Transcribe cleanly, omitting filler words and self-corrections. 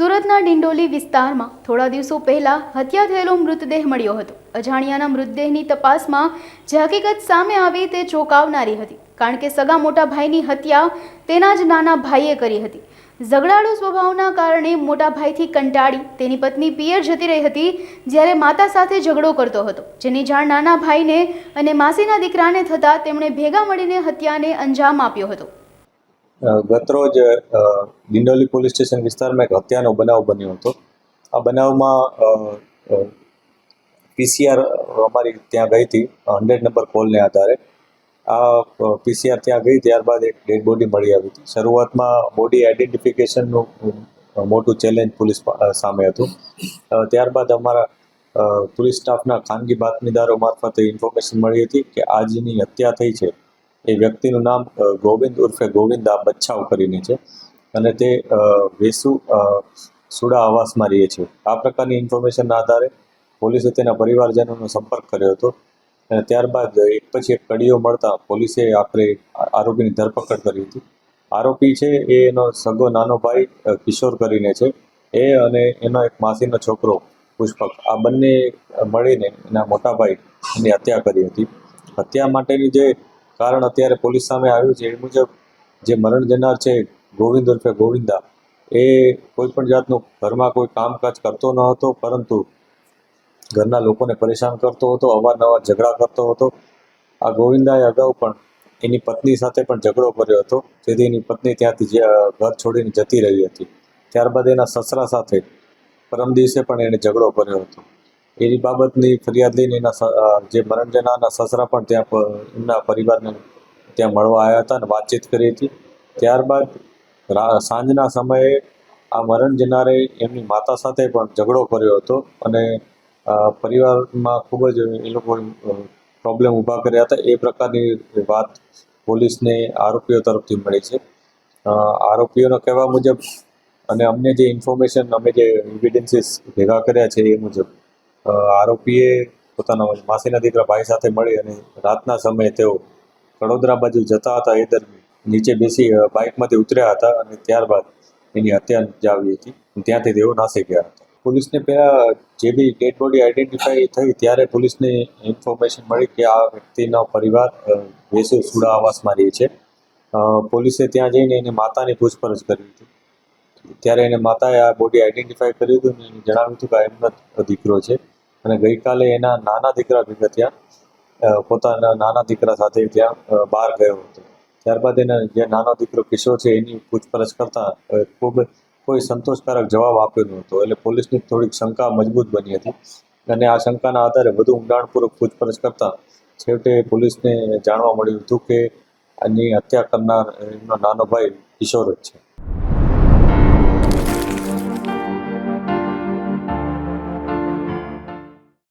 સુરતના ડિંડોલી વિસ્તારમાં થોડા દિવસો પહેલા હત્યા થયેલો મૃતદેહ મળ્યો હતો। અજાણ્યાના મૃતદેહની તપાસમાં જે હકીકત સામે આવી તે ચોંકાવનારી હતી, કારણ કે સગા મોટા ભાઈની હત્યા તેના જ નાના ભાઈએ કરી હતી। ઝઘડાળુ સ્વભાવના કારણે મોટા ભાઈથી કંટાળી તેની પત્ની પિયર જતી રહી હતી, જ્યારે માતા સાથે ઝઘડો કરતો હતો, જેની જાણ નાના ભાઈને અને માસીના દીકરાને થતાં તેમણે ભેગા મળીને હત્યાને અંજામ આપ્યો હતો। ગતરોજ ડિંડોલી પોલીસ સ્ટેશન વિસ્તારમાં એક હત્યાનો બનાવ બન્યો હતો। આ બનાવમાં પીસીઆર અમારી ત્યાં ગઈ હતી 100 નંબર કોલને આધારે। આ પીસીઆર ત્યાં ગઈ, ત્યારબાદ એક ડેડ બોડી મળી આવી હતી। શરૂઆતમાં બોડી આઈડેન્ટિફિકેશનનું મોટું ચેલેન્જ પોલીસ સામે હતું। ત્યારબાદ અમારા પોલીસ સ્ટાફના ખાનગી બાતમીદારો મારફતે ઇન્ફોર્મેશન મળી હતી કે આ જેની હત્યા થઈ છે એ વ્યક્તિનું નામ ગોવિંદ ઉર્ફે ગોવિંદા બચ્છાવ કરીને છે અને તે વેસુ સુડા આવાસમાં રહે છે। આ પ્રકારની ઇન્ફોર્મેશનના આધારે પોલીસે તેના પરિવારજનોનો સંપર્ક કર્યો હતો અને ત્યારબાદ એક પછી એક કડીઓ મળતા પોલીસે આખરે આરોપીની ધરપકડ કરી હતી। આરોપી છે એ એનો સગો નાનો ભાઈ કિશોર કરીને છે, એ અને એનો એક માસીનો છોકરો પુષ્પક, આ બંને મળીને એના મોટા ભાઈ એની હત્યા કરી હતી। હત્યા માટેની જે કારણ અત્યારે પોલીસ સામે આવ્યું છે એ મુજબ જે મરણ જનાર છે ગોવિંદ ઉર્ફે ગોવિંદા, એ કોઈ પણ જાતનું ઘરમાં કોઈ કામકાજ કરતો ન હતો, પરંતુ ઘરના લોકોને પરેશાન કરતો હતો, અવારનવાર ઝઘડા કરતો હતો। આ ગોવિંદાએ અગાઉ પણ એની પત્ની સાથે પણ ઝઘડો કર્યો હતો, જેથી એની પત્ની ત્યાંથી ઘર છોડીને જતી રહી હતી। ત્યારબાદ એના સસરા સાથે પરમ દિવસે પણ એણે ઝઘડો કર્યો હતો। એની બાબતની ફરિયાદ લઈને એના જે મરણ જનારના સસરા પણ ત્યાં એમના પરિવારને ત્યાં મળવા આવ્યા હતા અને વાતચીત કરી હતી। ત્યારબાદ સાંજના સમયે આ મરણ જનારે એમની માતા સાથે પણ ઝઘડો કર્યો હતો અને પરિવારમાં ખૂબ જ એ લોકો પ્રોબ્લેમ ઊભા કર્યા હતા। એ પ્રકારની વાત પોલીસને આરોપીઓ તરફથી મળી છે। આરોપીઓનો કહેવા મુજબ અને અમને જે ઇન્ફોર્મેશન, અમે જે એવિડન્સીસ ભેગા કર્યા છે એ મુજબ આરોપીએ પોતાના માસીના દીકરા ભાઈ સાથે મળી અને રાતના સમયે તેઓ કડોદરા બાજુ જતા હતા, એ દરમિયાન નીચે બેસી બાઇકમાંથી ઉતર્યા હતા અને ત્યારબાદ એની હત્યા નિપજાવી હતી। ત્યાંથી તેઓ નાસી ગયા હતા। પોલીસને પહેલાં જે બી ડેડ બોડી આઈડેન્ટિફાઈ થઈ ત્યારે પોલીસને ઇન્ફોર્મેશન મળી કે આ વ્યક્તિનો પરિવાર વેસુ સુડા આવાસમાં રહે છે। પોલીસે ત્યાં જઈને એની માતાની પૂછપરછ કરી હતી, ત્યારે એને માતાએ આ બોડી આઈડેન્ટિફાઈ કર્યું હતું અને એને જણાવ્યું હતું કે આ એમનો દીકરો છે અને ગઈકાલે એના નાના દીકરા ભેગા ત્યાં પોતાના નાના દીકરા સાથે ત્યાં બહાર ગયો હતો। ત્યારબાદ એના જે નાનો દીકરો કિશોર છે એની પૂછપરછ કરતાં ખૂબ કોઈ સંતોષકારક જવાબ આપ્યો ન હતો, એટલે પોલીસની થોડીક શંકા મજબૂત બની હતી અને આ શંકાના આધારે વધુ ઊંડાણપૂર્વક પૂછપરછ કરતાં છેવટે પોલીસને જાણવા મળ્યું હતું કે આની હત્યા કરનાર એમનો નાનો ભાઈ કિશોર જ છે।